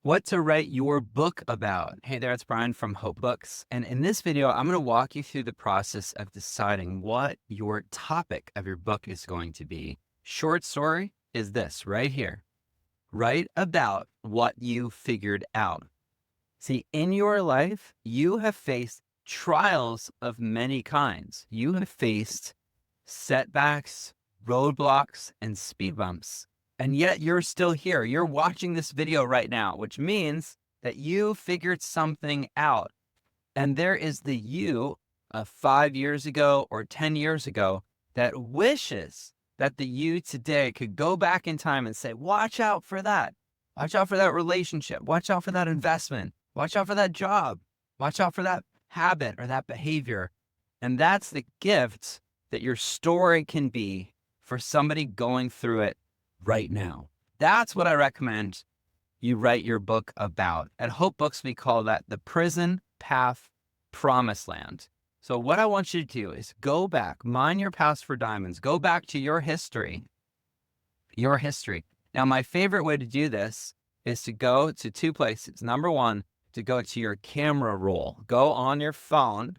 What to write your book about. Hey there, it's Brian from Hope Books. And in this video, I'm going to walk you through the process of deciding what your topic of your book is going to be. Short story is this right here. Write about what you figured out. See, in your life, you have faced trials of many kinds. You have faced setbacks, roadblocks, and speed bumps. And yet you're still here. You're watching this video right now, which means that you figured something out. And there is the you of 5 years ago or 10 years ago that wishes that the you today could go back in time and say, watch out for that. Watch out for that relationship. Watch out for that investment. Watch out for that job. Watch out for that habit or that behavior. And that's the gift that your story can be for somebody going through it right now. That's what I recommend you write your book about. At Hope Books, we call that the prison path promised land. So what I want you to do is go back, mine your past for diamonds, go back to your history, Now, my favorite way to do this is to go to two places. Number one, to go to your camera roll. Go on your phone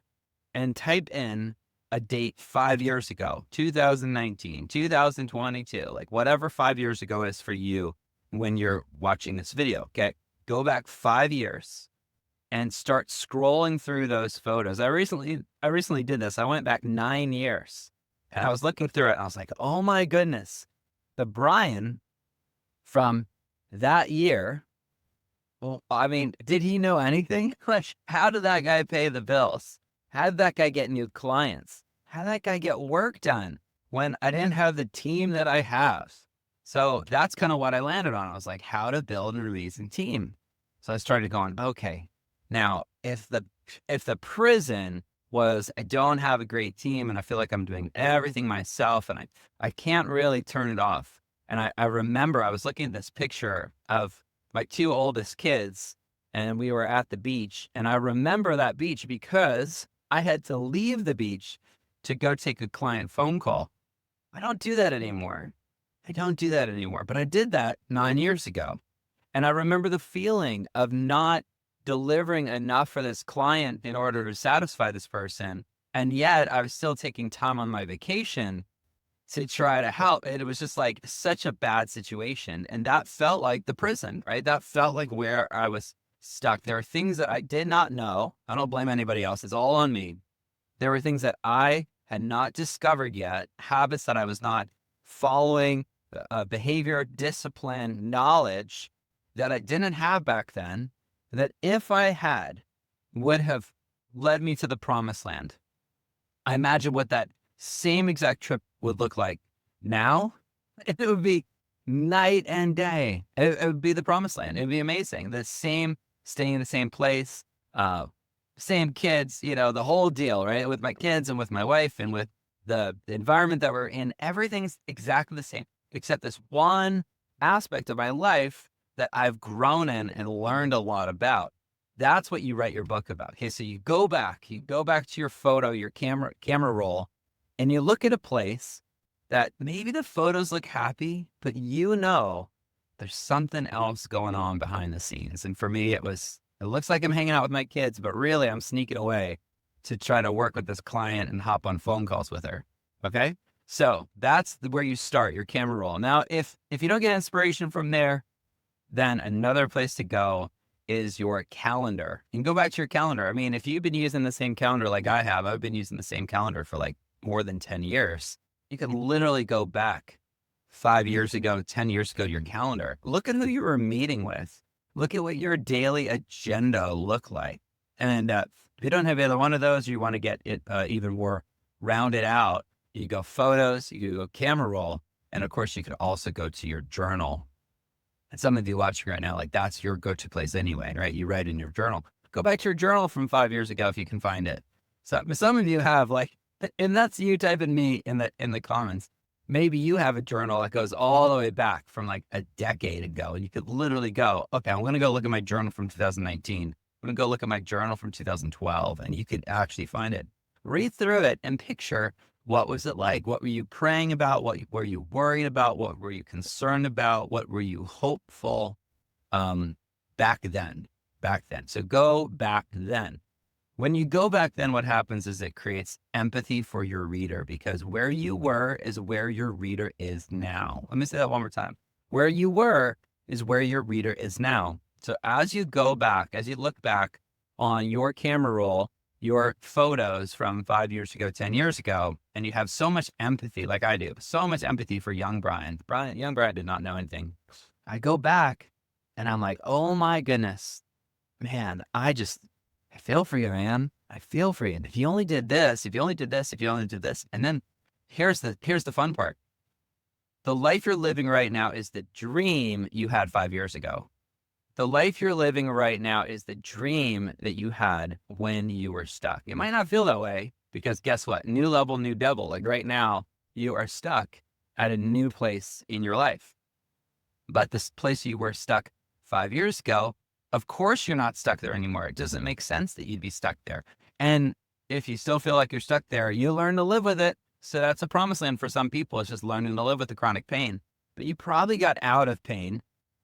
and type in a date 5 years ago, 2019, 2022, like whatever 5 years ago is for you when you're watching this video. Okay. Go back 5 years and start scrolling through those photos. I recently did this. I went back 9 years and I was looking through it and I was like, oh my goodness, the Brian from that year. Well, I mean, did he know anything? Like, how did that guy pay the bills? How did that guy get new clients? How did that guy get work done when I didn't have the team that I have? So that's kind of what I landed on. I was like, how to build an amazing team. So I started going, okay, now if the prison was, I don't have a great team and I feel like I'm doing everything myself and I can't really turn it off. And I remember I was looking at this picture of my two oldest kids and we were at the beach. And I remember that beach because I had to leave the beach to go take a client phone call. I don't do that anymore. But I did that 9 years ago. And I remember the feeling of not delivering enough for this client in order to satisfy this person. And yet I was still taking time on my vacation to try to help. And it was just like such a bad situation. And that felt like the prison, right? That felt like where I was stuck. There are things that I did not know. I don't blame anybody else. It's all on me. There were things that I had not discovered yet, habits that I was not following, behavior, discipline, knowledge that I didn't have back then, that if I had, would have led me to the promised land. I imagine what that same exact trip would look like now. It would be night and day. It would be the promised land. It would be amazing. Staying in the same place, same kids, the whole deal, right? With my kids and with my wife and with the environment that we're in, everything's exactly the same, except this one aspect of my life that I've grown in and learned a lot about. That's what you write your book about. Okay, so you go back to your photo, your camera roll, and you look at a place that maybe the photos look happy, but there's something else going on behind the scenes. And for me, it looks like I'm hanging out with my kids, but really I'm sneaking away to try to work with this client and hop on phone calls with her. Okay. So that's where you start your camera roll. Now, if you don't get inspiration from there, then another place to go is your calendar. You can go back to your calendar. I mean, if you've been using the same calendar like I have, I've been using the same calendar for like more than 10 years. You can literally go back 5 years ago, 10 years ago to your calendar. Look at who you were meeting with. Look at what your daily agenda looked like. And if you don't have either one of those, you want to get it even more rounded out, you go photos, you go camera roll, and of course you could also go to your journal. And some of you watching right now, like that's your go-to place anyway, right? You write in your journal. Go back to your journal from 5 years ago if you can find it. So some of you have and that's you typing me in the comments. Maybe you have a journal that goes all the way back from like a decade ago, and you could literally go, okay, I'm going to go look at my journal from 2019. I'm going to go look at my journal from 2012, and you could actually find it. Read through it and picture, what was it like? What were you praying about? What were you worried about? What were you concerned about? What were you hopeful? back then. So go back then. When you go back then, what happens is it creates empathy for your reader, because where you were is where your reader is now. Let me say that one more time. Where you were is where your reader is now. So as you go back, as you look back on your camera roll, your photos from 5 years ago, 10 years ago, and you have so much empathy, like I do, so much empathy for young Brian. Young Brian did not know anything. I go back and I'm like, oh my goodness, man, I feel for you, man. I feel for you. If you only did this, if you only did this, if you only did this. And then here's the fun part. The life you're living right now is the dream you had 5 years ago. The life you're living right now is the dream that you had when you were stuck. It might not feel that way, because guess what? New level, new devil. Like right now, you are stuck at a new place in your life. But this place you were stuck 5 years ago, of course you're not stuck there anymore. It doesn't make sense that you'd be stuck there. And if you still feel like you're stuck there, you learn to live with it. So that's a promised land for some people. It's just learning to live with the chronic pain. But you probably got out of pain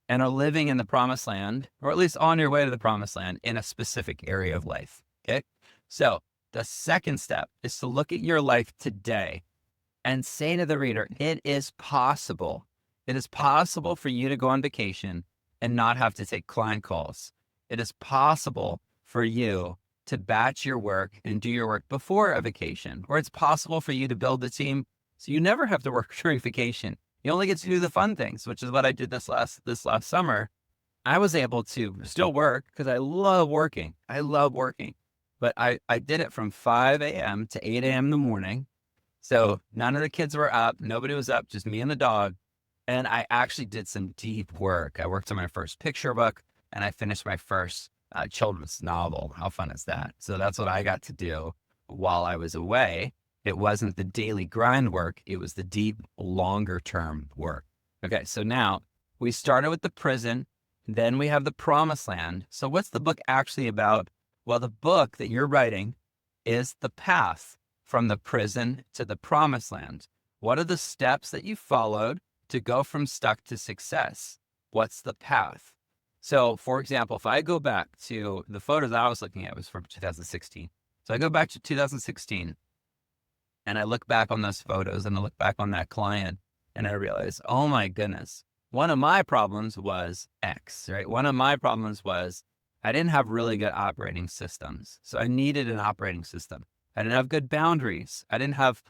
and are living in the promised land, or at least on your way to the promised land in a specific area of life. Okay. So the second step is to look at your life today and say to the reader, it is possible. It is possible for you to go on vacation and not have to take client calls. It is possible for you to batch your work and do your work before a vacation, or it's possible for you to build a team so you never have to work during vacation. You only get to do the fun things, which is what I did this last summer. I was able to still work because I love working. But I did it from 5 a.m. to 8 a.m. in the morning. So none of the kids were up. Nobody was up, just me and the dog. And I actually did some deep work. I worked on my first picture book, and I finished my first children's novel. How fun is that? So that's what I got to do while I was away. It wasn't the daily grind work. It was the deep, longer term work. Okay. So now we started with the prison. Then we have the promised land. So what's the book actually about? Well, the book that you're writing is the path from the prison to the promised land. What are the steps that you followed to go from stuck to success? What's the path? So for example, if I go back to the photos I was looking at was from 2016. So I go back to 2016 and I look back on those photos and I look back on that client and I realize, oh my goodness, one of my problems was X, right? One of my problems was I didn't have really good operating systems. So I needed an operating system. I didn't have good boundaries. I didn't have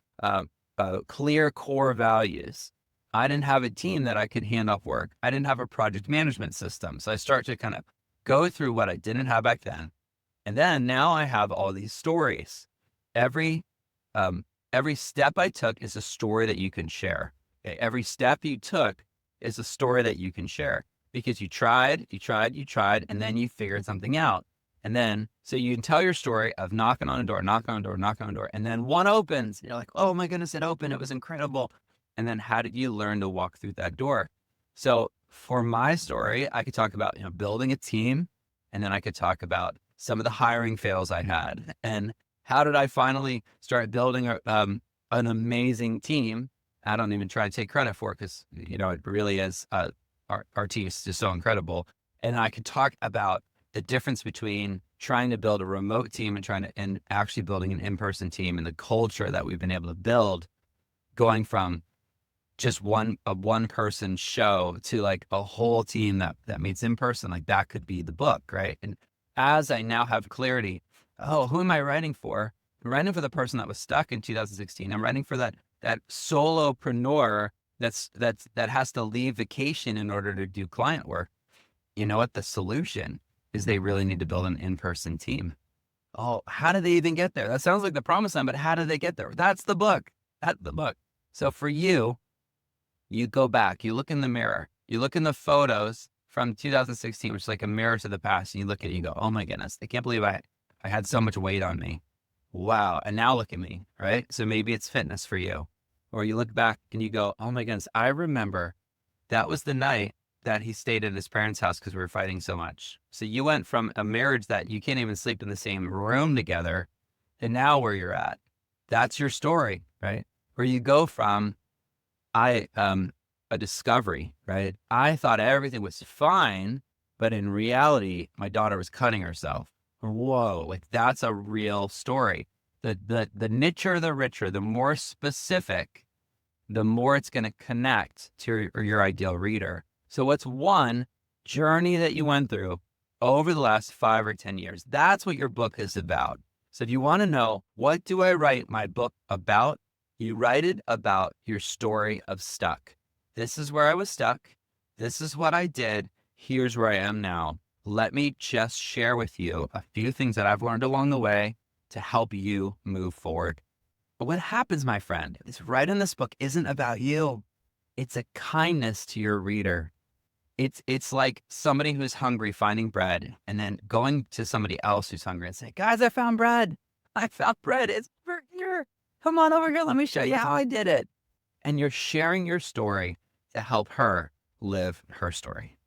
clear core values. I didn't have a team that I could hand off work. I didn't have a project management system. So I start to kind of go through what I didn't have back then. And then now I have all these stories. Every step I took is a story that you can share. Okay? Every step you took is a story that you can share, because you tried, and then you figured something out. And then, so you can tell your story of knocking on a door, and then one opens. You're like, oh my goodness, it opened. It was incredible. And then how did you learn to walk through that door? So for my story, I could talk about, building a team, and then I could talk about some of the hiring fails I had, and how did I finally start building an amazing team. I don't even try to take credit for it, because, it really is, our team is just so incredible. And I could talk about the difference between trying to build a remote team and actually building an in-person team, and the culture that we've been able to build, going from just a one person show to like a whole team that meets in person. Like that could be the book, right? And as I now have clarity, oh, who am I writing for? I'm writing for the person that was stuck in 2016. I'm writing for that solopreneur that has to leave vacation in order to do client work. You know what? The solution is they really need to build an in-person team. Oh, how do they even get there? That sounds like the promised land, but how do they get there? That's the book. So for you, you go back, you look in the mirror, you look in the photos from 2016, which is like a mirror to the past. And you look at it, you go, oh my goodness, I can't believe I had so much weight on me. Wow. And now look at me, right? So maybe it's fitness for you. Or you look back and you go, oh my goodness, I remember that was the night that he stayed at his parents' house because we were fighting so much. So you went from a marriage that you can't even sleep in the same room together to now where you're at. That's your story, right? Where you go from a discovery, right? I thought everything was fine, but in reality, my daughter was cutting herself. Whoa, like that's a real story. The nicher, the richer, the more specific, the more it's going to connect to your ideal reader. So what's one journey that you went through over the last 5 or 10 years? That's what your book is about. So if you want to know, what do I write my book about? You write it about your story of stuck. This is where I was stuck. This is what I did. Here's where I am now. Let me just share with you a few things that I've learned along the way to help you move forward. But what happens, my friend, is right in this book isn't about you. It's a kindness to your reader. It's like somebody who's hungry finding bread and then going to somebody else who's hungry and say, guys, I found bread. I found bread. It's over here. Come on over here. Let me show you how I did it. And you're sharing your story to help her live her story.